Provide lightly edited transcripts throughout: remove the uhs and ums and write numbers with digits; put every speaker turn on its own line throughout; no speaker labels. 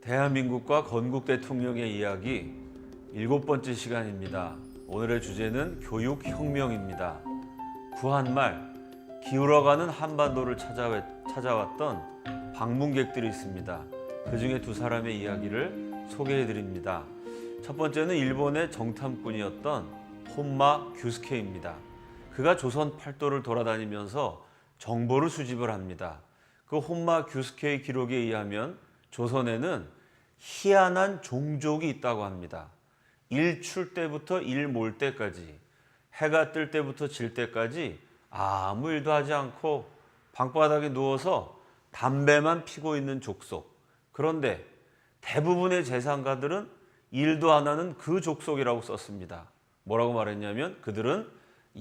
대한민국과 건국 대통령의 이야기 7번째 시간입니다. 오늘의 주제는 교육혁명입니다. 구한말 기울어가는 한반도를 찾아왔던 방문객들이 있습니다. 그 중에 두 사람의 이야기를 소개해드립니다. 첫 번째는 일본의 정탐꾼이었던 혼마 규스케입니다. 그가 조선 팔도를 돌아다니면서 정보를 수집을 합니다. 그 혼마 규스케의 기록에 의하면 조선에는 희한한 종족이 있다고 합니다. 일출 때부터 일몰 때까지, 해가 뜰 때부터 질 때까지 아무 일도 하지 않고 방바닥에 누워서 담배만 피고 있는 족속. 그런데 대부분의 재상가들은 일도 안 하는 그 족속이라고 썼습니다. 뭐라고 말했냐면 그들은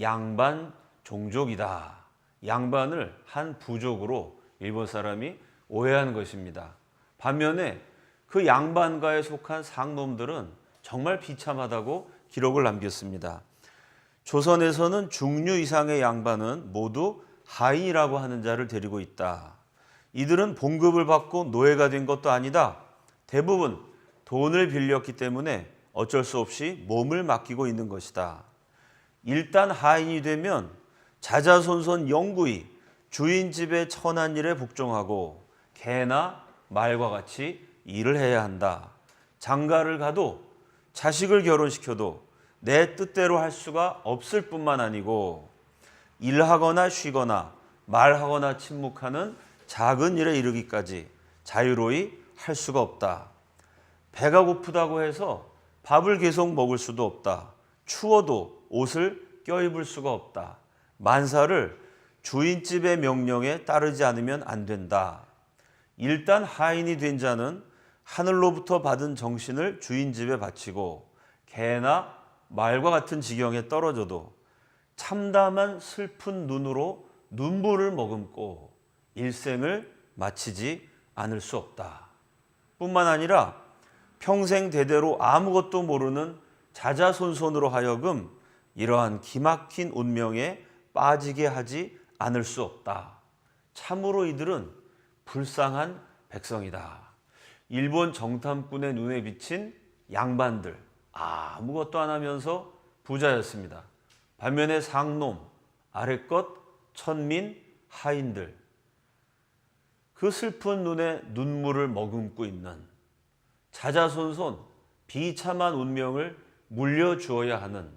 양반 종족이다. 양반을 한 부족으로 일본 사람이 오해한 것입니다. 반면에 그 양반가에 속한 상놈들은 정말 비참하다고 기록을 남겼습니다. 조선에서는 중류 이상의 양반은 모두 하인이라고 하는 자를 데리고 있다. 이들은 봉급을 받고 노예가 된 것도 아니다. 대부분 돈을 빌렸기 때문에 어쩔 수 없이 몸을 맡기고 있는 것이다. 일단 하인이 되면 자자손손 영구히 주인 집의 천한 일에 복종하고 개나 말과 같이 일을 해야 한다. 장가를 가도 자식을 결혼시켜도 내 뜻대로 할 수가 없을 뿐만 아니고 일하거나 쉬거나 말하거나 침묵하는 작은 일에 이르기까지 자유로이 할 수가 없다. 배가 고프다고 해서 밥을 계속 먹을 수도 없다. 추워도 옷을 껴입을 수가 없다. 만사를 주인집의 명령에 따르지 않으면 안 된다. 일단 하인이 된 자는 하늘로부터 받은 정신을 주인집에 바치고 개나 말과 같은 지경에 떨어져도 참담한 슬픈 눈으로 눈물을 머금고 일생을 마치지 않을 수 없다. 뿐만 아니라 평생 대대로 아무것도 모르는 자자손손으로 하여금 이러한 기막힌 운명에 빠지게 하지 않을 수 없다. 참으로 이들은 불쌍한 백성이다. 일본 정탐꾼의 눈에 비친 양반들, 아무것도 안 하면서 부자였습니다. 반면에 상놈, 아래껏 천민, 하인들, 그 슬픈 눈에 눈물을 머금고 있는 자자손손 비참한 운명을 물려주어야 하는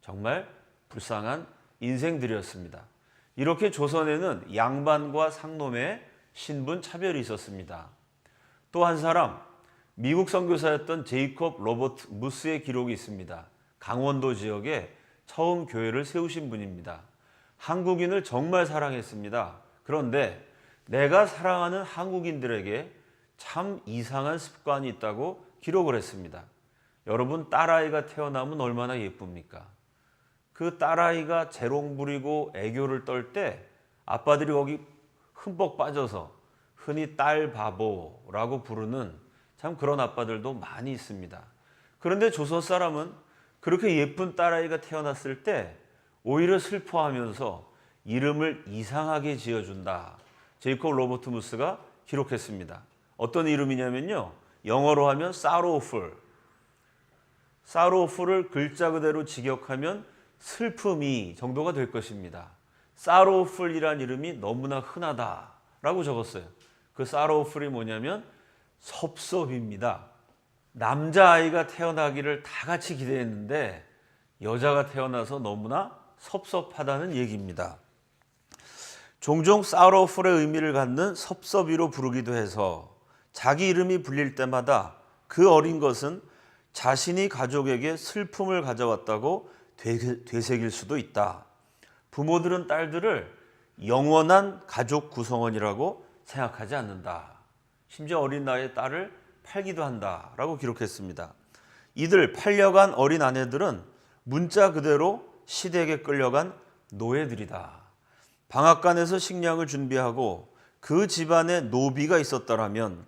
정말 불쌍한 인생들이었습니다. 이렇게 조선에는 양반과 상놈의 신분 차별이 있었습니다. 또 한 사람, 미국 선교사였던 제이콥 로버트 무스의 기록이 있습니다. 강원도 지역에 처음 교회를 세우신 분입니다. 한국인을 정말 사랑했습니다. 그런데 내가 사랑하는 한국인들에게 참 이상한 습관이 있다고 기록을 했습니다. 여러분, 딸아이가 태어나면 얼마나 예쁩니까? 그 딸아이가 재롱 부리고 애교를 떨 때 아빠들이 거기 흠뻑 빠져서 흔히 딸 바보라고 부르는 참 그런 아빠들도 많이 있습니다. 그런데 조선 사람은 그렇게 예쁜 딸아이가 태어났을 때 오히려 슬퍼하면서 이름을 이상하게 지어준다. 제이콥 로버트 무스가 기록했습니다. 어떤 이름이냐면요, 영어로 하면 sorrowful. sorrowful을 글자 그대로 직역하면 슬픔이 정도가 될 것입니다. sorrowful이란 이름이 너무나 흔하다라고 적었어요. 그 sorrowful이 뭐냐면 섭섭입니다. 남자아이가 태어나기를 다 같이 기대했는데 여자가 태어나서 너무나 섭섭하다는 얘기입니다. 종종 sorrowful의 의미를 갖는 섭섭이로 부르기도 해서 자기 이름이 불릴 때마다 그 어린 것은 자신이 가족에게 슬픔을 가져왔다고 되새길 수도 있다. 부모들은 딸들을 영원한 가족 구성원이라고 생각하지 않는다. 심지어 어린 나이에 딸을 팔기도 한다라고 기록했습니다. 이들 팔려간 어린 아내들은 문자 그대로 시댁에 끌려간 노예들이다. 방앗간에서 식량을 준비하고 그 집안에 노비가 있었더라면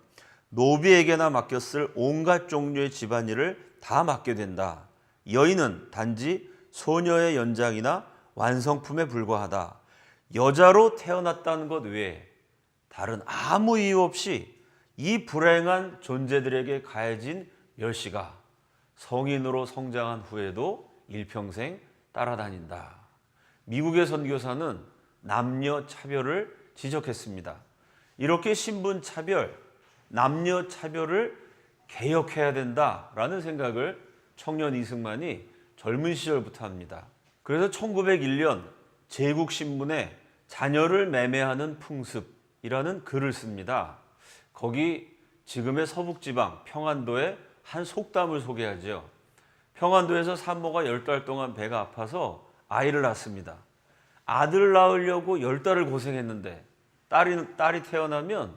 노비에게나 맡겼을 온갖 종류의 집안일을 다 맡게 된다. 여인은 단지 소녀의 연장이나 완성품에 불과하다. 여자로 태어났다는 것 외에 다른 아무 이유 없이 이 불행한 존재들에게 가해진 멸시가 성인으로 성장한 후에도 일평생 따라다닌다. 미국의 선교사는 남녀 차별을 지적했습니다. 이렇게 신분 차별, 남녀 차별을 개혁해야 된다라는 생각을 청년 이승만이 젊은 시절부터 합니다. 그래서 1901년 제국신문에 자녀를 매매하는 풍습이라는 글을 씁니다. 거기 지금의 서북지방 평안도의 한 속담을 소개하죠. 평안도에서 산모가 10달 동안 배가 아파서 아이를 낳습니다. 아들 낳으려고 10달을 고생했는데 딸이 태어나면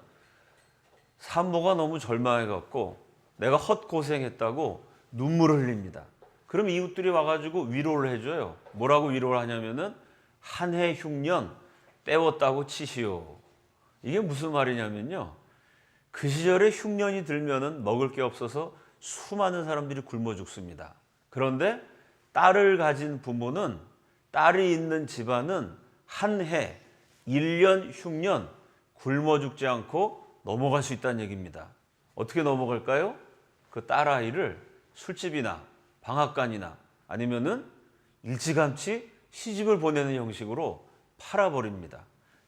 산모가 너무 절망해갖고 내가 헛고생했다고 눈물을 흘립니다. 그럼 이웃들이 와가지고 위로를 해줘요. 뭐라고 위로를 하냐면은 한 해 흉년 때웠다고 치시오. 이게 무슨 말이냐면요. 그 시절에 흉년이 들면은 먹을 게 없어서 수많은 사람들이 굶어 죽습니다. 그런데 딸을 가진 부모는 딸이 있는 집안은 한 해, 1년 흉년 굶어 죽지 않고 넘어갈 수 있다는 얘기입니다. 어떻게 넘어갈까요? 그 딸아이를 술집이나 방앗간이나 아니면은 일찌감치 시집을 보내는 형식으로 팔아버립니다.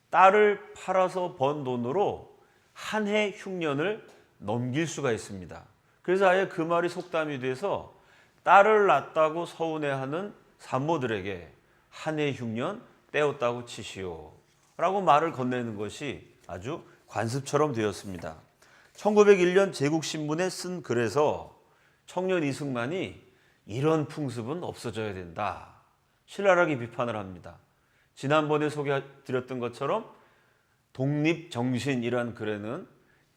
딸을 팔아서 번 돈으로 한 해 흉년을 넘길 수가 있습니다. 그래서 아예 그 말이 속담이 돼서 딸을 낳았다고 서운해하는 산모들에게 한 해 흉년 때웠다고 치시오 라고 말을 건네는 것이 아주 관습처럼 되었습니다. 1901년 제국신문에 쓴 글에서 청년 이승만이 이런 풍습은 없어져야 된다. 신랄하게 비판을 합니다. 지난번에 소개해드렸던 것처럼 독립정신이란 글에는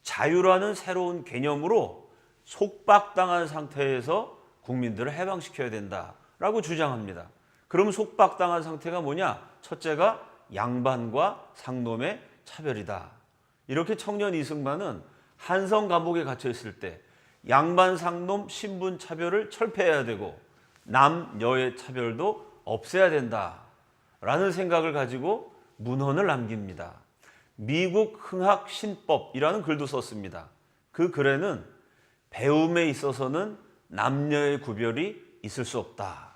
자유라는 새로운 개념으로 속박당한 상태에서 국민들을 해방시켜야 된다라고 주장합니다. 그럼 속박당한 상태가 뭐냐? 첫째가 양반과 상놈의 차별이다. 이렇게 청년 이승만은 한성 감옥에 갇혀 있을 때 양반 상놈 신분 차별을 철폐해야 되고 남녀의 차별도 없애야 된다라는 생각을 가지고 문헌을 남깁니다. 미국 흥학 신법이라는 글도 썼습니다. 그 글에는 배움에 있어서는 남녀의 구별이 있을 수 없다.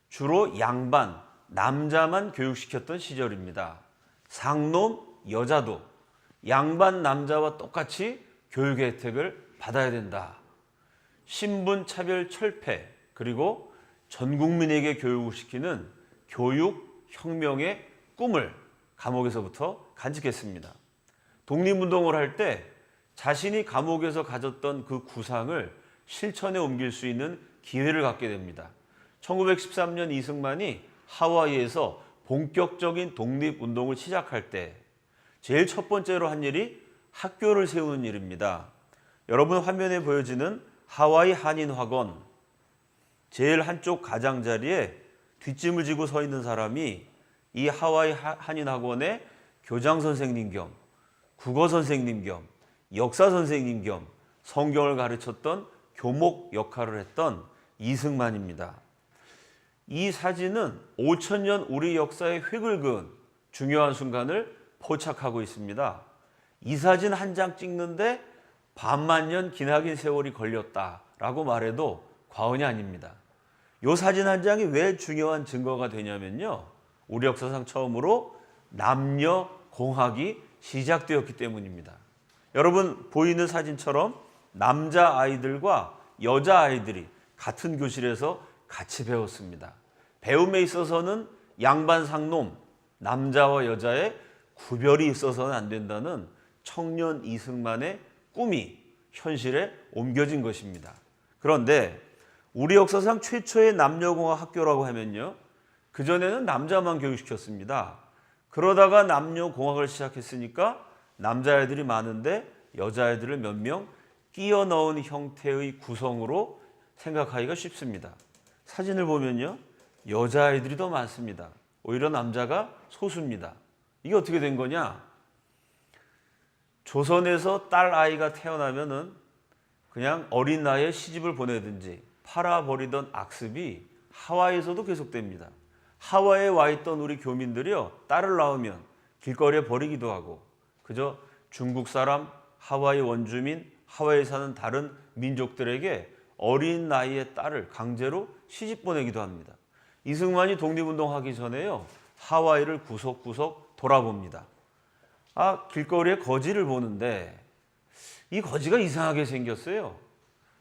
주로 양반, 남자만 교육시켰던 시절입니다. 상놈, 여자도 양반, 남자와 똑같이 교육의 혜택을 받아야 된다. 신분 차별 철폐, 그리고 전 국민에게 교육을 시키는 교육 혁명의 꿈을 감옥에서부터 간직했습니다. 독립운동을 할 때 자신이 감옥에서 가졌던 그 구상을 실천에 옮길 수 있는 기회를 갖게 됩니다. 1913년 이승만이 하와이에서 본격적인 독립운동을 시작할 때 제일 첫 번째로 한 일이 학교를 세우는 일입니다. 여러분 화면에 보여지는 하와이 한인학원, 제일 한쪽 가장자리에 뒷짐을 지고 서 있는 사람이 이 하와이 한인학원의 교장선생님 겸 국어선생님 겸 역사선생님 겸 성경을 가르쳤던 교목 역할을 했던 이승만입니다. 이 사진은 5,000년 우리 역사의 획을 그은 중요한 순간을 포착하고 있습니다. 이 사진 한 장 찍는데 반만 년 기나긴 세월이 걸렸다라고 말해도 과언이 아닙니다. 이 사진 한 장이 왜 중요한 증거가 되냐면요. 우리 역사상 처음으로 남녀 공학이 시작되었기 때문입니다. 여러분 보이는 사진처럼 남자 아이들과 여자 아이들이 같은 교실에서 같이 배웠습니다. 배움에 있어서는 양반 상놈, 남자와 여자의 구별이 있어서는 안 된다는 청년 이승만의 꿈이 현실에 옮겨진 것입니다. 그런데 우리 역사상 최초의 남녀공학 학교라고 하면요. 그전에는 남자만 교육시켰습니다. 그러다가 남녀공학을 시작했으니까 남자애들이 많은데 여자애들을 몇 명 끼워 넣은 형태의 구성으로 생각하기가 쉽습니다. 사진을 보면요. 여자아이들이 더 많습니다. 오히려 남자가 소수입니다. 이게 어떻게 된 거냐? 조선에서 딸 아이가 태어나면은 그냥 어린 나이에 시집을 보내든지 팔아버리던 악습이 하와이에서도 계속됩니다. 하와이에 와 있던 우리 교민들이요. 딸을 낳으면 길거리에 버리기도 하고 그저 중국 사람, 하와이 원주민, 하와이에 사는 다른 민족들에게 어린 나이의 딸을 강제로 시집 보내기도 합니다. 이승만이 독립운동하기 전에요, 하와이를 구석구석 돌아봅니다. 길거리에 거지를 보는데 이 거지가 이상하게 생겼어요.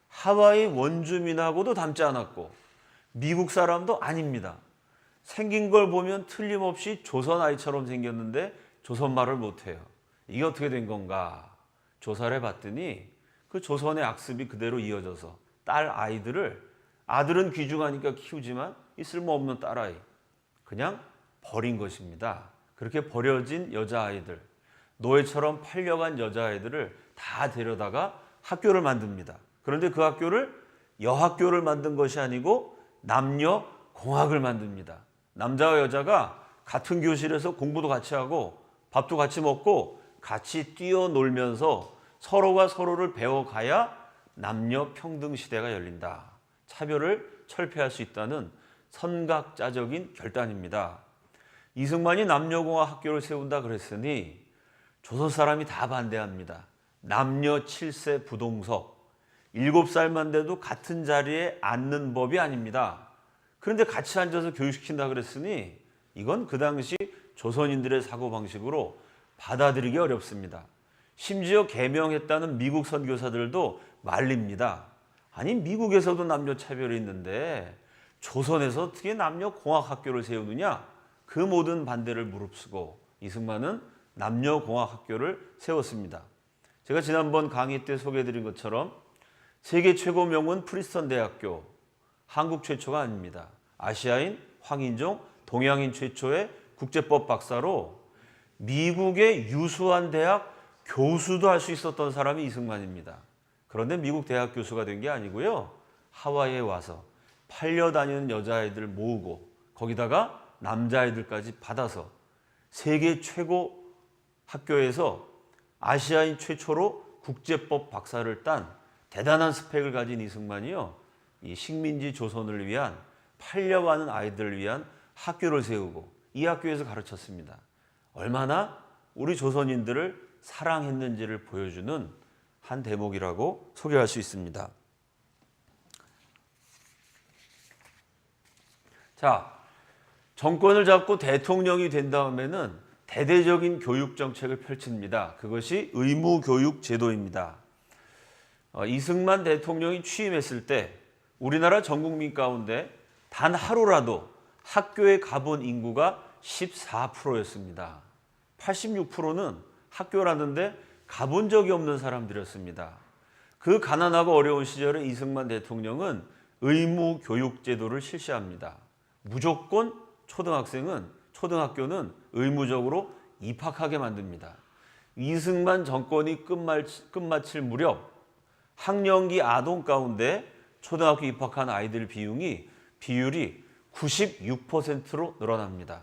하와이 원주민하고도 닮지 않았고 미국 사람도 아닙니다. 생긴 걸 보면 틀림없이 조선 아이처럼 생겼는데 조선말을 못해요. 이게 어떻게 된 건가 조사를 해봤더니 그 조선의 악습이 그대로 이어져서 딸 아이들을, 아들은 귀중하니까 키우지만 이 쓸모없는 딸아이 그냥 버린 것입니다. 그렇게 버려진 여자아이들, 노예처럼 팔려간 여자아이들을 다 데려다가 학교를 만듭니다. 그런데 그 학교를 여학교를 만든 것이 아니고 남녀 공학을 만듭니다. 남자와 여자가 같은 교실에서 공부도 같이 하고 밥도 같이 먹고 같이 뛰어놀면서 서로가 서로를 배워가야 남녀 평등 시대가 열린다. 차별을 철폐할 수 있다는 선각자적인 결단입니다. 이승만이 남녀공학 학교를 세운다 그랬으니 조선 사람이 다 반대합니다. 남녀 7세 부동석, 7살만 돼도 같은 자리에 앉는 법이 아닙니다. 그런데 같이 앉아서 교육시킨다 그랬으니 이건 그 당시 조선인들의 사고방식으로 받아들이기 어렵습니다. 심지어 개명했다는 미국 선교사들도 말립니다. 아니 미국에서도 남녀 차별이 있는데 조선에서 어떻게 남녀 공학 학교를 세우느냐? 그 모든 반대를 무릅쓰고 이승만은 남녀 공학 학교를 세웠습니다. 제가 지난번 강의 때 소개해드린 것처럼 세계 최고 명문 프리스턴 대학교, 한국 최초가 아닙니다. 아시아인, 황인종, 동양인 최초의 국제법 박사로 미국의 유수한 대학 교수도 할 수 있었던 사람이 이승만입니다. 그런데 미국 대학 교수가 된 게 아니고요, 하와이에 와서 팔려다니는 여자아이들 모으고 거기다가 남자아이들까지 받아서 세계 최고 학교에서 아시아인 최초로 국제법 박사를 딴 대단한 스펙을 가진 이승만이요, 이 식민지 조선을 위한, 팔려가는 아이들을 위한 학교를 세우고 이 학교에서 가르쳤습니다. 얼마나 우리 조선인들을 사랑했는지를 보여주는 한 대목이라고 소개할 수 있습니다. 자, 정권을 잡고 대통령이 된 다음에는 대대적인 교육 정책을 펼칩니다. 그것이 의무교육 제도입니다. 이승만 대통령이 취임했을 때 우리나라 전 국민 가운데 단 하루라도 학교에 가본 인구가 14%였습니다. 86%는 학교라는데 가본 적이 없는 사람들이었습니다. 그 가난하고 어려운 시절에 이승만 대통령은 의무교육제도를 실시합니다. 무조건 초등학교는 의무적으로 입학하게 만듭니다. 이승만 정권이 끝마칠 무렵 학령기 아동 가운데 초등학교 입학한 아이들 비율이 96%로 늘어납니다.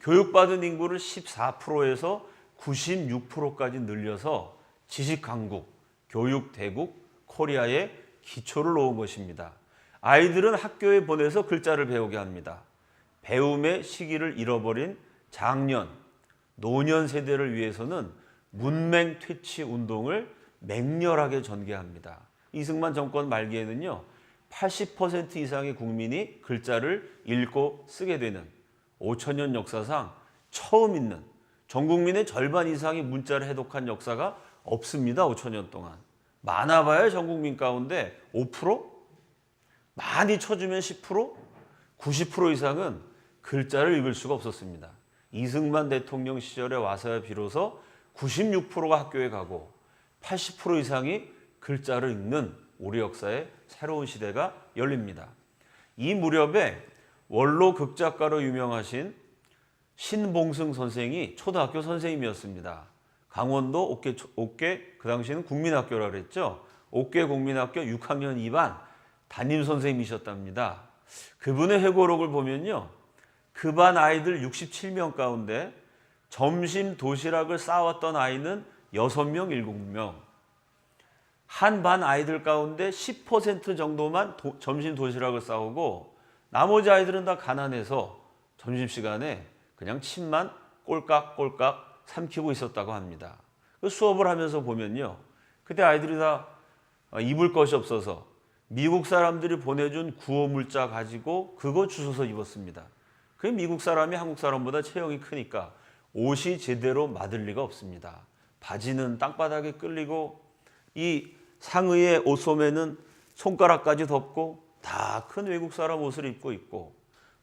교육받은 인구를 14%에서 96%까지 늘려서 지식강국, 교육대국 코리아의 기초를 놓은 것입니다. 아이들은 학교에 보내서 글자를 배우게 합니다. 배움의 시기를 잃어버린 장년, 노년 세대를 위해서는 문맹 퇴치 운동을 맹렬하게 전개합니다. 이승만 정권 말기에는요, 80% 이상의 국민이 글자를 읽고 쓰게 되는 5천년 역사상 처음 있는, 전 국민의 절반 이상이 문자를 해독한 역사가 없습니다. 5천년 동안. 많아봐야 전 국민 가운데 5%? 많이 쳐주면 10%? 90% 이상은 글자를 읽을 수가 없었습니다. 이승만 대통령 시절에 와서야 비로소 96%가 학교에 가고 80% 이상이 글자를 읽는 우리 역사의 새로운 시대가 열립니다. 이 무렵에 원로 극작가로 유명하신 신봉승 선생이 초등학교 선생님이었습니다. 강원도 옥계 그 당시에는 국민학교라 그랬죠. 옥계 국민학교 6학년 2반 담임 선생님이셨답니다. 그분의 회고록을 보면요, 그 반 아이들 67명 가운데 점심 도시락을 싸왔던 아이는 6명, 7명. 한 반 아이들 가운데 10% 정도만 점심 도시락을 싸오고 나머지 아이들은 다 가난해서 점심시간에 그냥 침만 꼴깍꼴깍 삼키고 있었다고 합니다. 그 수업을 하면서 보면요, 그때 아이들이 다 입을 것이 없어서 미국 사람들이 보내준 구호 물자 가지고 그거 주워서 입었습니다. 그 미국 사람이 한국 사람보다 체형이 크니까 옷이 제대로 맞을 리가 없습니다. 바지는 땅바닥에 끌리고 이 상의의 옷소매는 손가락까지 덮고 다 큰 외국 사람 옷을 입고 있고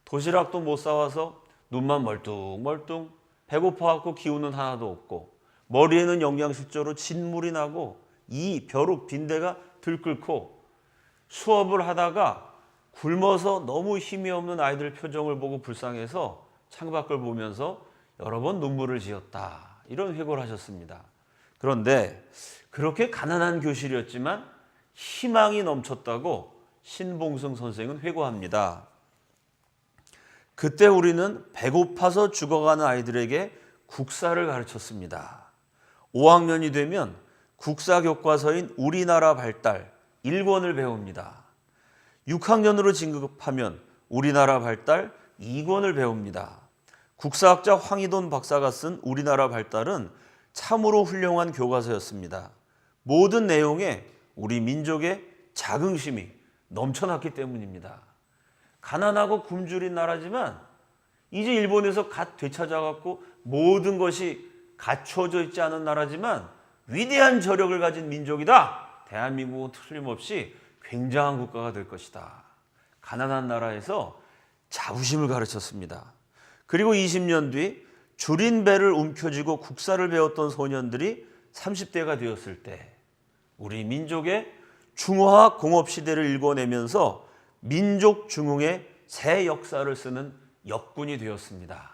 도시락도 못 사와서 눈만 멀뚱멀뚱 배고파갖고 기운은 하나도 없고 머리에는 영양실조로 진물이 나고 이 벼룩 빈대가 들끓고 수업을 하다가 굶어서 너무 힘이 없는 아이들 표정을 보고 불쌍해서 창밖을 보면서 여러 번 눈물을 지었다. 이런 회고를 하셨습니다. 그런데 그렇게 가난한 교실이었지만 희망이 넘쳤다고 신봉승 선생은 회고합니다. 그때 우리는 배고파서 죽어가는 아이들에게 국사를 가르쳤습니다. 5학년이 되면 국사 교과서인 우리나라 발달 1권을 배웁니다. 6학년으로 진급하면 우리나라 발달 2권을 배웁니다. 국사학자 황희돈 박사가 쓴 우리나라 발달은 참으로 훌륭한 교과서였습니다. 모든 내용에 우리 민족의 자긍심이 넘쳐났기 때문입니다. 가난하고 굶주린 나라지만 이제 일본에서 갓 되찾아갖고 모든 것이 갖춰져 있지 않은 나라지만 위대한 저력을 가진 민족이다. 대한민국은 틀림없이 굉장한 국가가 될 것이다. 가난한 나라에서 자부심을 가르쳤습니다. 그리고 20년 뒤 줄인 배를 움켜쥐고 국사를 배웠던 소년들이 30대가 되었을 때 우리 민족의 중화학 공업 시대를 읽어내면서 민족 중흥의 새 역사를 쓰는 역군이 되었습니다.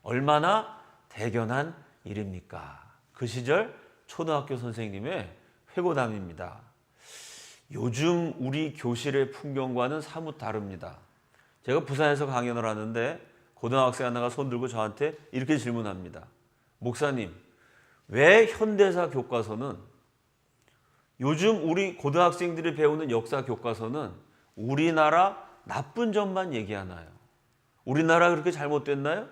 얼마나 대견한 일입니까? 그 시절 초등학교 선생님의 회고담입니다. 요즘 우리 교실의 풍경과는 사뭇 다릅니다. 제가 부산에서 강연을 하는데 고등학생 하나가 손 들고 저한테 이렇게 질문합니다. 목사님, 왜 현대사 교과서는 요즘 우리 고등학생들이 배우는 역사 교과서는 우리나라 나쁜 점만 얘기하나요? 우리나라 그렇게 잘못됐나요?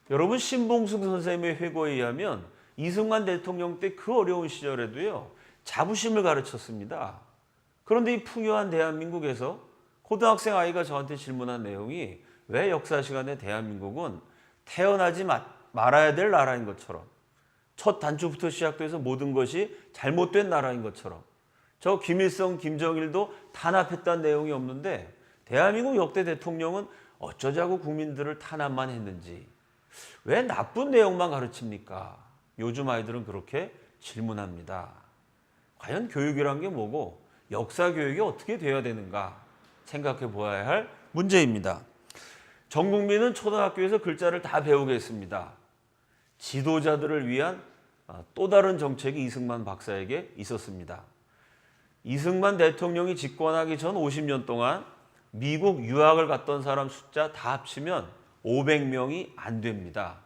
여러분 신봉승 선생님의 회고에 의하면 이승만 대통령 때 그 어려운 시절에도요. 자부심을 가르쳤습니다. 그런데 이 풍요한 대한민국에서 고등학생 아이가 저한테 질문한 내용이 왜 역사 시간에 대한민국은 태어나지 말아야 될 나라인 것처럼 첫 단추부터 시작돼서 모든 것이 잘못된 나라인 것처럼 저 김일성, 김정일도 탄압했다는 내용이 없는데 대한민국 역대 대통령은 어쩌자고 국민들을 탄압만 했는지 왜 나쁜 내용만 가르칩니까? 요즘 아이들은 그렇게 질문합니다. 과연 교육이란 게 뭐고 역사 교육이 어떻게 되어야 되는가 생각해 보아야 할 문제입니다. 전 국민은 초등학교에서 글자를 다 배우겠습니다. 지도자들을 위한 또 다른 정책이 이승만 박사에게 있었습니다. 이승만 대통령이 집권하기 전 50년 동안 미국 유학을 갔던 사람 숫자 다 합치면 500명이 안 됩니다.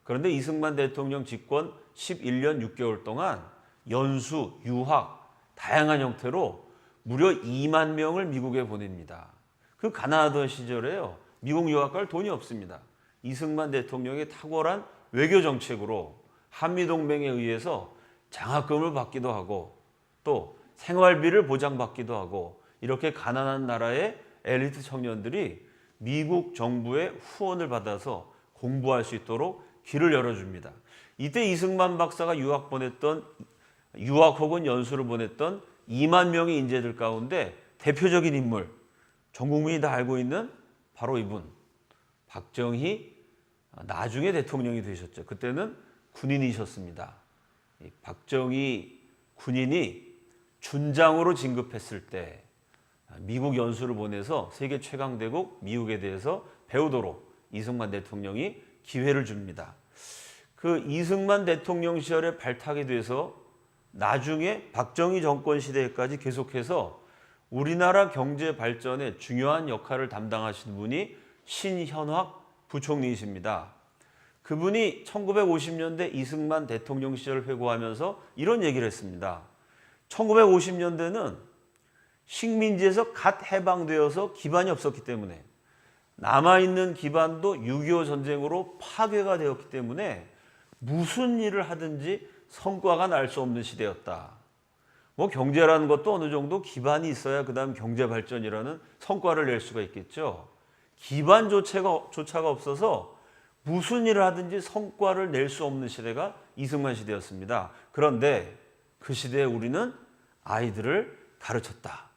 그런데 이승만 대통령 집권 11년 6개월 동안 연수, 유학, 다양한 형태로 무려 2만 명을 미국에 보냅니다. 그 가난하던 시절에요. 미국 유학 갈 돈이 없습니다. 이승만 대통령의 탁월한 외교 정책으로 한미동맹에 의해서 장학금을 받기도 하고 또 생활비를 보장받기도 하고 이렇게 가난한 나라의 엘리트 청년들이 미국 정부의 후원을 받아서 공부할 수 있도록 길을 열어줍니다. 이때 이승만 박사가 유학 혹은 연수를 보냈던 2만 명의 인재들 가운데 대표적인 인물, 전 국민이 다 알고 있는 바로 이분, 박정희 나중에 대통령이 되셨죠. 그때는 군인이셨습니다. 박정희 군인이 준장으로 진급했을 때 미국 연수를 보내서 세계 최강대국 미국에 대해서 배우도록 이승만 대통령이 기회를 줍니다. 그 이승만 대통령 시절에 발탁이 돼서 나중에 박정희 정권 시대까지 계속해서 우리나라 경제 발전에 중요한 역할을 담당하신 분이 신현확 부총리이십니다. 그분이 1950년대 이승만 대통령 시절을 회고하면서 이런 얘기를 했습니다. 1950년대는 식민지에서 갓 해방되어서 기반이 없었기 때문에 남아있는 기반도 6.25 전쟁으로 파괴가 되었기 때문에 무슨 일을 하든지 성과가 날 수 없는 시대였다. 뭐 경제라는 것도 어느 정도 기반이 있어야 그다음 경제 발전이라는 성과를 낼 수가 있겠죠. 기반조차가 없어서 무슨 일을 하든지 성과를 낼 수 없는 시대가 이승만 시대였습니다. 그런데 그 시대에 우리는 아이들을 가르쳤다.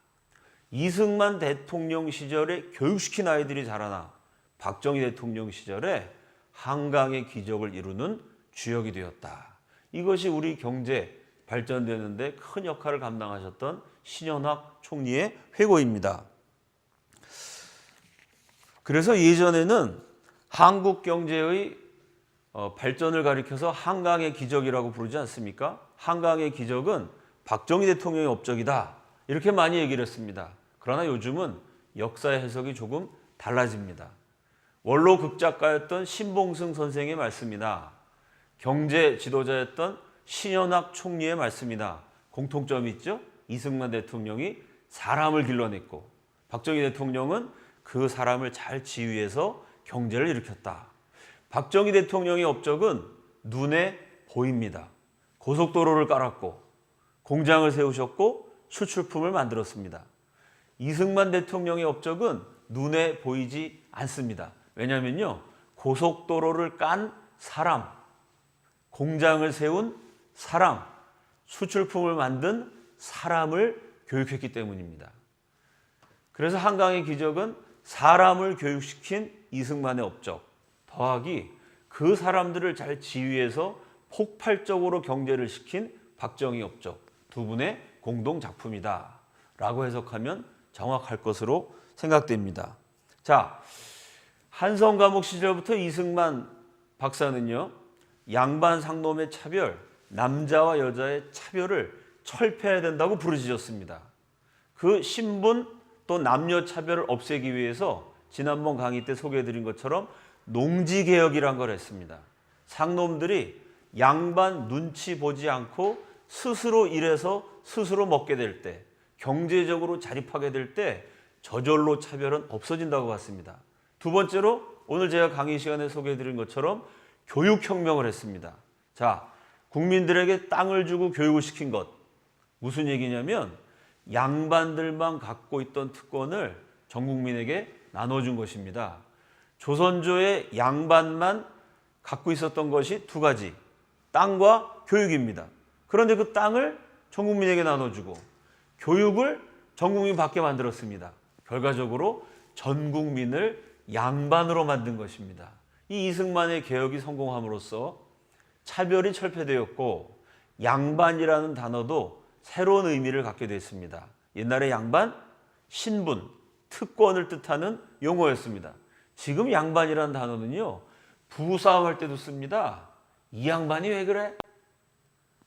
이승만 대통령 시절에 교육시킨 아이들이 자라나 박정희 대통령 시절에 한강의 기적을 이루는 주역이 되었다. 이것이 우리 경제 발전되는데 큰 역할을 감당하셨던 신현학 총리의 회고입니다. 그래서 예전에는 한국 경제의 발전을 가리켜서 한강의 기적이라고 부르지 않습니까? 한강의 기적은 박정희 대통령의 업적이다. 이렇게 많이 얘기를 했습니다. 그러나 요즘은 역사의 해석이 조금 달라집니다. 원로 극작가였던 신봉승 선생의 말씀이나 경제 지도자였던 신현학 총리의 말씀이나 공통점이 있죠. 이승만 대통령이 사람을 길러냈고 박정희 대통령은 그 사람을 잘 지휘해서 경제를 일으켰다. 박정희 대통령의 업적은 눈에 보입니다. 고속도로를 깔았고 공장을 세우셨고 수출품을 만들었습니다. 이승만 대통령의 업적은 눈에 보이지 않습니다. 왜냐하면요, 고속도로를 깐 사람, 공장을 세운 사람, 수출품을 만든 사람을 교육했기 때문입니다. 그래서 한강의 기적은 사람을 교육시킨 이승만의 업적 더하기 그 사람들을 잘 지휘해서 폭발적으로 경제를 시킨 박정희 업적 두 분의 공동 작품이다 라고 해석하면 정확할 것으로 생각됩니다. 자, 한성 감옥 시절부터 이승만 박사는요, 양반 상놈의 차별, 남자와 여자의 차별을 철폐해야 된다고 부르짖었습니다. 그 신분 또 남녀 차별을 없애기 위해서 지난번 강의 때 소개해드린 것처럼 농지개혁이란 걸 했습니다. 상놈들이 양반 눈치 보지 않고 스스로 일해서 스스로 먹게 될 때, 경제적으로 자립하게 될 때 저절로 차별은 없어진다고 봤습니다. 두 번째로 오늘 제가 강의 시간에 소개해드린 것처럼 교육혁명을 했습니다. 자, 국민들에게 땅을 주고 교육을 시킨 것. 무슨 얘기냐면 양반들만 갖고 있던 특권을 전 국민에게 나눠준 것입니다. 조선조의 양반만 갖고 있었던 것이 두 가지, 땅과 교육입니다. 그런데 그 땅을 전 국민에게 나눠주고 교육을 전 국민 받게 만들었습니다. 결과적으로 전 국민을 양반으로 만든 것입니다. 이 이승만의 개혁이 성공함으로써 차별이 철폐되었고 양반이라는 단어도 새로운 의미를 갖게 됐습니다. 옛날에 양반, 신분, 특권을 뜻하는 용어였습니다. 지금 양반이라는 단어는요, 부부싸움할 때도 씁니다. 이 양반이 왜 그래?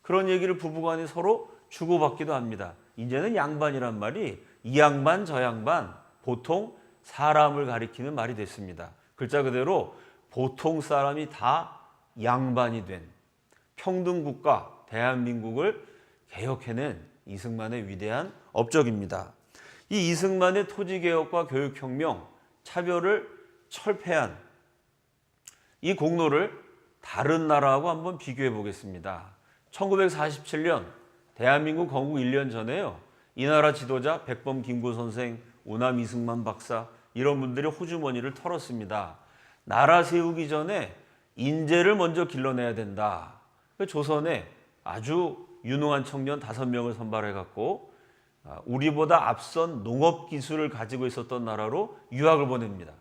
그런 얘기를 부부간에 서로 주고받기도 합니다. 이제는 양반이란 말이 이 양반 저 양반, 보통 사람을 가리키는 말이 됐습니다. 글자 그대로 보통 사람이 다 양반이 된 평등국가 대한민국을 개혁해낸 이승만의 위대한 업적입니다. 이 이승만의 토지개혁과 교육혁명, 차별을 철폐한 이 공로를 다른 나라하고 한번 비교해 보겠습니다. 1947년 대한민국 건국 1년 전에요. 이 나라 지도자 백범 김구 선생, 오남 이승만 박사 이런 분들이 호주머니를 털었습니다. 나라 세우기 전에 인재를 먼저 길러내야 된다. 조선에 아주 유능한 청년 5명을 선발해갖고 우리보다 앞선 농업 기술을 가지고 있었던 나라로 유학을 보냅니다.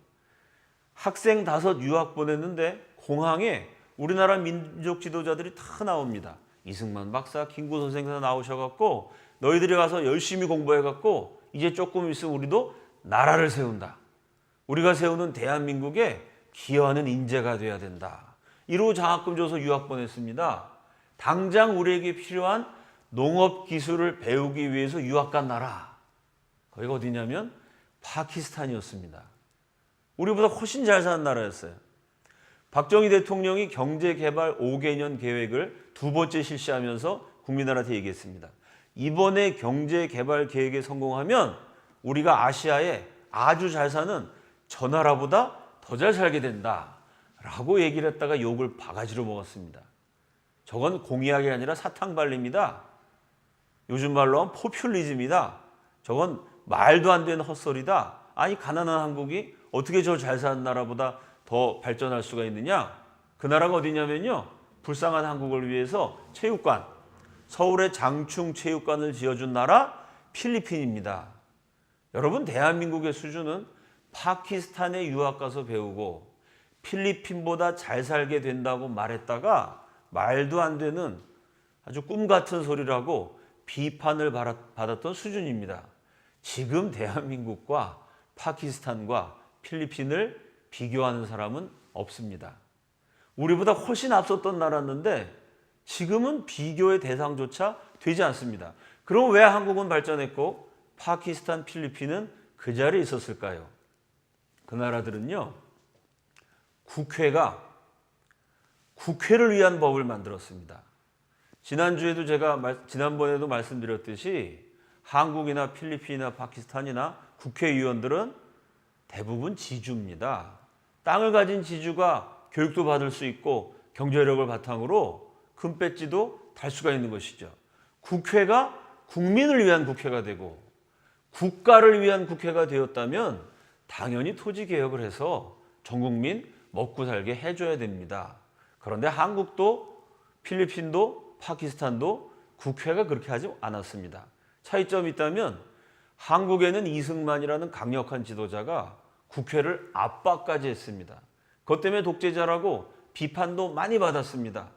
학생 5 유학 보냈는데 공항에 우리나라 민족 지도자들이 다 나옵니다. 이승만 박사, 김구 선생 다 나오셔갖고 너희들이 가서 열심히 공부해갖고 이제 조금 있으면 우리도 나라를 세운다. 우리가 세우는 대한민국에 기여하는 인재가 돼야 된다. 이러고 장학금 줘서 유학 보냈습니다. 당장 우리에게 필요한 농업 기술을 배우기 위해서 유학 간 나라. 거기가 어디냐면 파키스탄이었습니다. 우리보다 훨씬 잘 사는 나라였어요. 박정희 대통령이 경제개발 5개년 계획을 2번째 실시하면서 국민들한테 얘기했습니다. 이번에 경제개발 계획에 성공하면 우리가 아시아에 아주 잘 사는 저 나라보다 더 잘 살게 된다 라고 얘기를 했다가 욕을 바가지로 먹었습니다. 저건 공약이 아니라 사탕발리입니다. 요즘 말로 하면 포퓰리즘이다. 저건 말도 안 되는 헛소리다. 아니 가난한 한국이 어떻게 저 잘 사는 나라보다 더 발전할 수가 있느냐. 그 나라가 어디냐면요. 불쌍한 한국을 위해서 체육관, 서울에 장충 체육관을 지어준 나라 필리핀입니다. 여러분 대한민국의 수준은 파키스탄에 유학 가서 배우고 필리핀보다 잘 살게 된다고 말했다가 말도 안 되는 아주 꿈 같은 소리라고 비판을 받았던 수준입니다. 지금 대한민국과 파키스탄과 필리핀을 비교하는 사람은 없습니다. 우리보다 훨씬 앞섰던 나라였는데 지금은 비교의 대상조차 되지 않습니다. 그럼 왜 한국은 발전했고 파키스탄, 필리핀은 그 자리에 있었을까요? 그 나라들은요. 국회를 위한 법을 만들었습니다. 지난번에도 말씀드렸듯이 한국이나 필리핀이나 파키스탄이나 국회의원들은 대부분 지주입니다. 땅을 가진 지주가 교육도 받을 수 있고 경제력을 바탕으로 금배지도 달 수가 있는 것이죠. 국회가 국민을 위한 국회가 되고 국가를 위한 국회가 되었다면 당연히 토지개혁을 해서 전 국민 먹고 살게 해줘야 됩니다. 그런데 한국도 필리핀도 파키스탄도 국회가 그렇게 하지 않았습니다. 차이점이 있다면 한국에는 이승만이라는 강력한 지도자가 국회를 압박까지 했습니다. 그것 때문에 독재자라고 비판도 많이 받았습니다.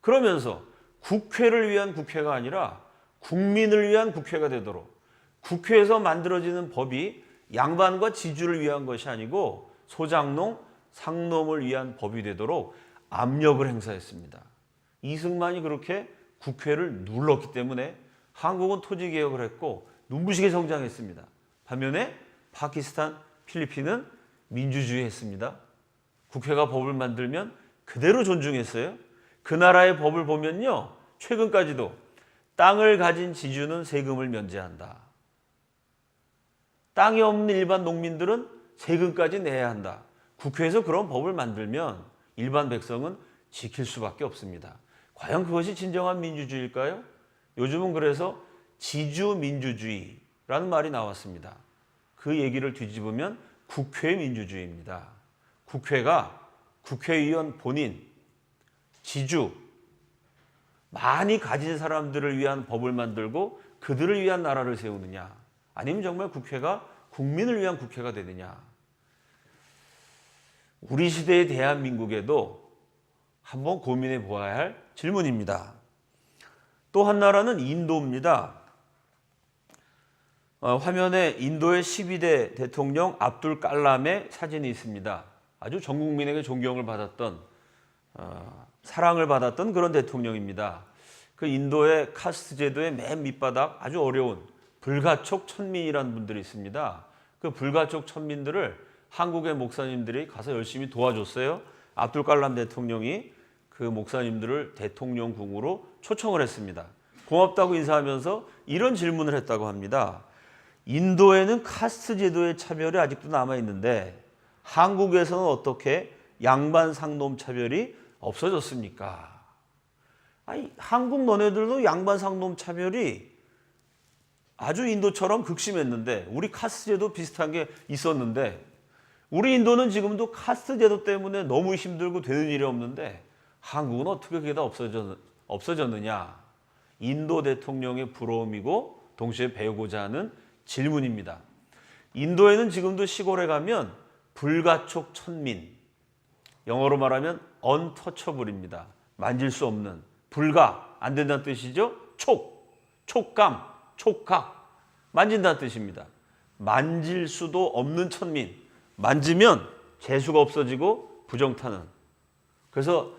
그러면서 국회를 위한 국회가 아니라 국민을 위한 국회가 되도록 국회에서 만들어지는 법이 양반과 지주를 위한 것이 아니고 소장농, 상놈을 위한 법이 되도록 압력을 행사했습니다. 이승만이 그렇게 국회를 눌렀기 때문에 한국은 토지개혁을 했고 눈부시게 성장했습니다. 반면에 파키스탄, 필리핀은 민주주의 했습니다. 국회가 법을 만들면 그대로 존중했어요. 그 나라의 법을 보면요. 최근까지도 땅을 가진 지주는 세금을 면제한다. 땅이 없는 일반 농민들은 세금까지 내야 한다. 국회에서 그런 법을 만들면 일반 백성은 지킬 수밖에 없습니다. 과연 그것이 진정한 민주주의일까요? 요즘은 그래서 지주민주주의라는 말이 나왔습니다. 그 얘기를 뒤집으면 국회민주주의입니다. 국회가 국회의원 본인, 지주, 많이 가진 사람들을 위한 법을 만들고 그들을 위한 나라를 세우느냐, 아니면 정말 국회가 국민을 위한 국회가 되느냐. 우리 시대의 대한민국에도 한번 고민해 보아야 할 질문입니다. 또 한 나라는 인도입니다. 화면에 인도의 12대 대통령 압둘 칼람의 사진이 있습니다. 아주 전 국민에게 존경을 받았던 사랑을 받았던 그런 대통령입니다. 그 인도의 카스트 제도의 맨 밑바닥 아주 어려운 불가촉 천민이라는 분들이 있습니다. 그 불가촉 천민들을 한국의 목사님들이 가서 열심히 도와줬어요. 압둘 칼람 대통령이 그 목사님들을 대통령궁으로 초청을 했습니다. 고맙다고 인사하면서 이런 질문을 했다고 합니다. 인도에는 카스트 제도의 차별이 아직도 남아있는데 한국에서는 어떻게 양반 상놈 차별이 없어졌습니까? 아니, 한국 너네들도 양반 상놈 차별이 아주 인도처럼 극심했는데 우리 카스트 제도 비슷한 게 있었는데 우리 인도는 지금도 카스트 제도 때문에 너무 힘들고 되는 일이 없는데 한국은 어떻게 그게 다 없어졌느냐? 인도 대통령의 부러움이고 동시에 배우고자 하는 질문입니다. 인도에는 지금도 시골에 가면 불가촉 천민, 영어로 말하면 untouchable입니다. 만질 수 없는, 불가, 안 된다는 뜻이죠. 촉감, 촉각, 만진다는 뜻입니다. 만질 수도 없는 천민, 만지면 재수가 없어지고 부정타는. 그래서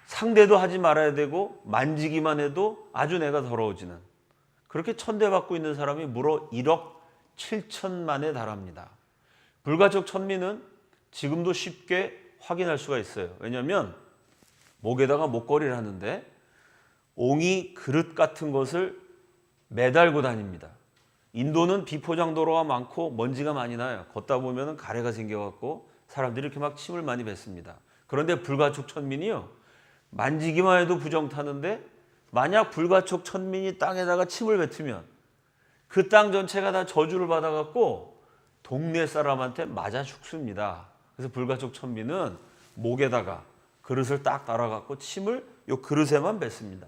상대도 하지 말아야 되고 만지기만 해도 아주 내가 더러워지는, 그렇게 천대받고 있는 사람이 무려 1억 7천만에 달합니다. 불가촉 천민은 지금도 쉽게 확인할 수가 있어요. 왜냐하면 목에다가 목걸이를 하는데 옹이 그릇 같은 것을 매달고 다닙니다. 인도는 비포장도로가 많고 먼지가 많이 나요. 걷다 보면 가래가 생겨갖고 사람들이 이렇게 막 침을 많이 뱉습니다. 그런데 불가촉 천민이요, 만지기만 해도 부정 타는데 만약 불가촉 천민이 땅에다가 침을 뱉으면 그 땅 전체가 다 저주를 받아갖고 동네 사람한테 맞아 죽습니다. 그래서 불가촉 천민은 목에다가 그릇을 딱 달아갖고 침을 요 그릇에만 뱉습니다.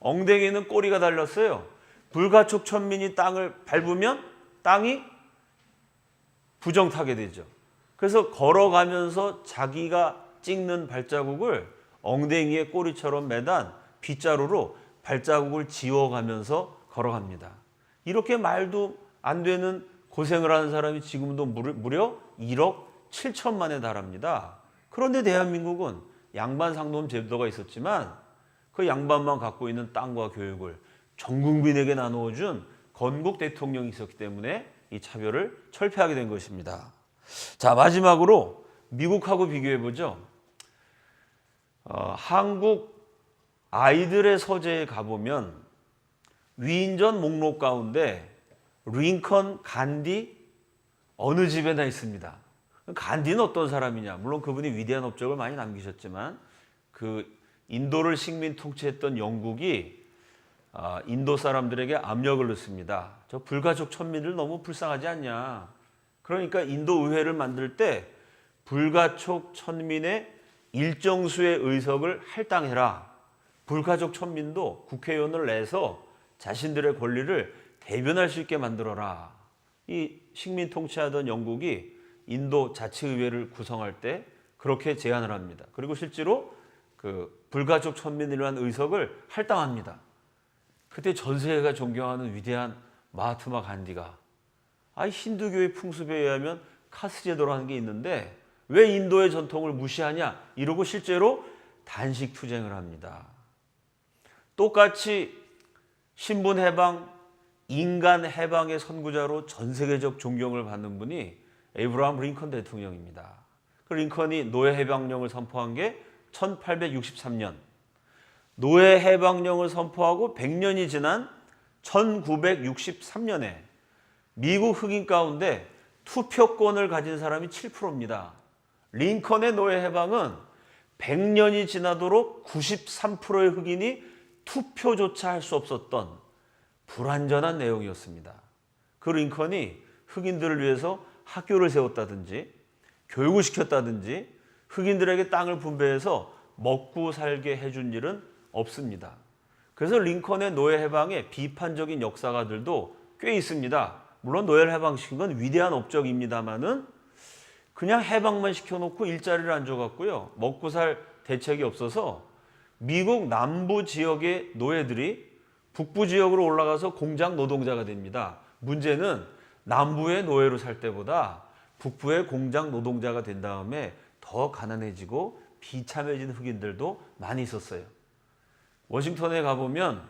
엉덩이는 꼬리가 달렸어요. 불가촉 천민이 땅을 밟으면 땅이 부정타게 되죠. 그래서 걸어가면서 자기가 찍는 발자국을 엉덩이에 꼬리처럼 매단 빗자루로 발자국을 지워가면서 걸어갑니다. 이렇게 말도 안 되는 고생을 하는 사람이 지금도 무려 1억 7천만에 달합니다. 그런데 대한민국은 양반 상놈 제도가 있었지만 그 양반만 갖고 있는 땅과 교육을 전 국민에게 나누어준 건국 대통령이 있었기 때문에 이 차별을 철폐하게 된 것입니다. 자, 마지막으로 미국하고 비교해보죠. 한국 아이들의 서재에 가보면 위인전 목록 가운데 링컨, 간디 어느 집에나 있습니다. 간디는 어떤 사람이냐? 물론 그분이 위대한 업적을 많이 남기셨지만 그 인도를 식민 통치했던 영국이 인도 사람들에게 압력을 넣습니다. 저 불가촉 천민들 너무 불쌍하지 않냐? 그러니까 인도 의회를 만들 때 불가촉 천민의 일정 수의 의석을 할당해라. 불가촉 천민도 국회의원을 내서 자신들의 권리를 대변할 수 있게 만들어라. 이 식민 통치하던 영국이 인도 자치의회를 구성할 때 그렇게 제안을 합니다. 그리고 실제로 그 불가촉 천민이라는 의석을 할당합니다. 그때 전 세계가 존경하는 위대한 마하트마 간디가 힌두교의 풍습에 의하면 카스 제도라는 게 있는데 왜 인도의 전통을 무시하냐 이러고 실제로 단식 투쟁을 합니다. 똑같이 신분 해방, 인간 해방의 선구자로 전 세계적 존경을 받는 분이 에이브러함 링컨 대통령입니다. 그 링컨이 노예 해방령을 선포한 게 1863년, 노예 해방령을 선포하고 100년이 지난 1963년에 미국 흑인 가운데 투표권을 가진 사람이 7%입니다. 링컨의 노예 해방은 100년이 지나도록 93%의 흑인이 투표조차 할 수 없었던 불완전한 내용이었습니다. 그 링컨이 흑인들을 위해서 학교를 세웠다든지 교육을 시켰다든지 흑인들에게 땅을 분배해서 먹고 살게 해준 일은 없습니다. 그래서 링컨의 노예 해방에 비판적인 역사가들도 꽤 있습니다. 물론 노예를 해방시킨 건 위대한 업적입니다만은 그냥 해방만 시켜놓고 일자리를 안 줘갖고요. 먹고 살 대책이 없어서 미국 남부 지역의 노예들이 북부 지역으로 올라가서 공장 노동자가 됩니다. 문제는 남부의 노예로 살 때보다 북부의 공장 노동자가 된 다음에 더 가난해지고 비참해진 흑인들도 많이 있었어요. 워싱턴에 가보면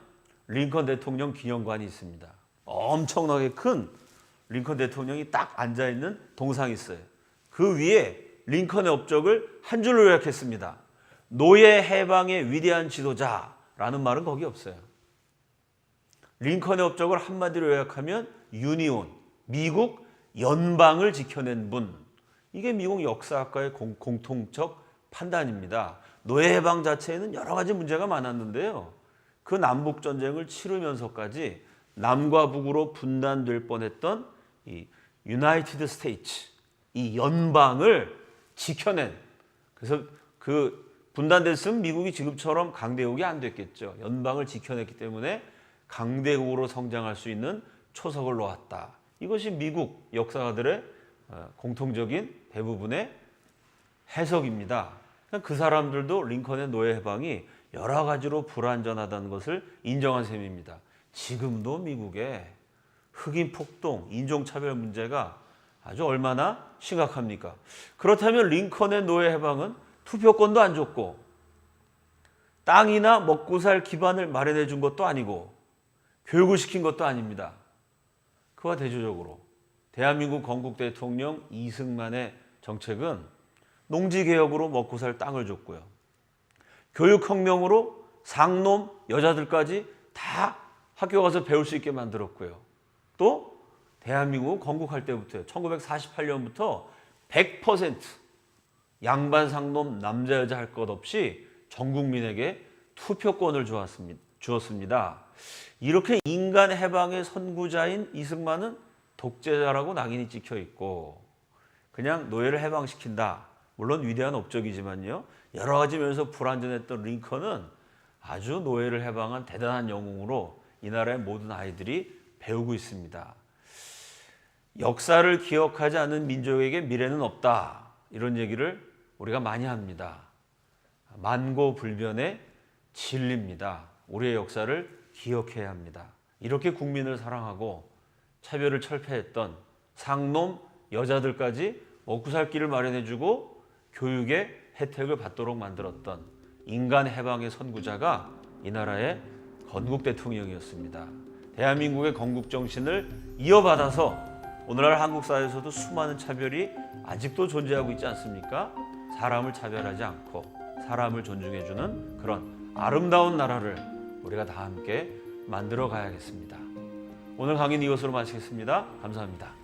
링컨 대통령 기념관이 있습니다. 엄청나게 큰 링컨 대통령이 딱 앉아있는 동상이 있어요. 그 위에 링컨의 업적을 한 줄로 요약했습니다. 노예 해방의 위대한 지도자라는 말은 거기 없어요. 링컨의 업적을 한마디로 요약하면 유니온, 미국 연방을 지켜낸 분. 이게 미국 역사학과의 공통적 판단입니다. 노예 해방 자체에는 여러 가지 문제가 많았는데요. 그 남북전쟁을 치르면서까지 남과 북으로 분단될 뻔했던 이 유나이티드 스테이츠, 이 연방을 지켜낸, 그래서 그 분단됐으면 미국이 지금처럼 강대국이 안 됐겠죠. 연방을 지켜냈기 때문에 강대국으로 성장할 수 있는 초석을 놓았다. 이것이 미국 역사가들의 공통적인 대부분의 해석입니다. 그 사람들도 링컨의 노예 해방이 여러 가지로 불완전하다는 것을 인정한 셈입니다. 지금도 미국에 흑인 폭동, 인종차별 문제가 아주 얼마나 심각합니까? 그렇다면 링컨의 노예 해방은 투표권도 안 줬고 땅이나 먹고 살 기반을 마련해 준 것도 아니고 교육을 시킨 것도 아닙니다. 그와 대조적으로 대한민국 건국 대통령 이승만의 정책은 농지개혁으로 먹고 살 땅을 줬고요. 교육혁명으로 상놈 여자들까지 다 학교 가서 배울 수 있게 만들었고요. 또 대한민국 건국할 때부터 1948년부터 100% 양반 상놈 남자 여자 할 것 없이 전 국민에게 투표권을 주었습니다. 이렇게 인간 해방의 선구자인 이승만은 독재자라고 낙인이 찍혀 있고 그냥 노예를 해방시킨다. 물론 위대한 업적이지만요. 여러 가지 면에서 불완전했던 링컨은 아주 노예를 해방한 대단한 영웅으로 이 나라의 모든 아이들이 배우고 있습니다. 역사를 기억하지 않는 민족에게 미래는 없다. 이런 얘기를 우리가 많이 합니다. 만고불변의 진리입니다. 우리의 역사를 기억해야 합니다. 이렇게 국민을 사랑하고 차별을 철폐했던 상놈 여자들까지 먹고 살 길을 마련해주고 교육의 혜택을 받도록 만들었던 인간 해방의 선구자가 이 나라의 건국 대통령이었습니다. 대한민국의 건국 정신을 이어받아서 오늘날 한국 사회에서도 수많은 차별이 아직도 존재하고 있지 않습니까? 사람을 차별하지 않고 사람을 존중해주는 그런 아름다운 나라를 우리가 다 함께 만들어 가야겠습니다. 오늘 강의는 이것으로 마치겠습니다. 감사합니다.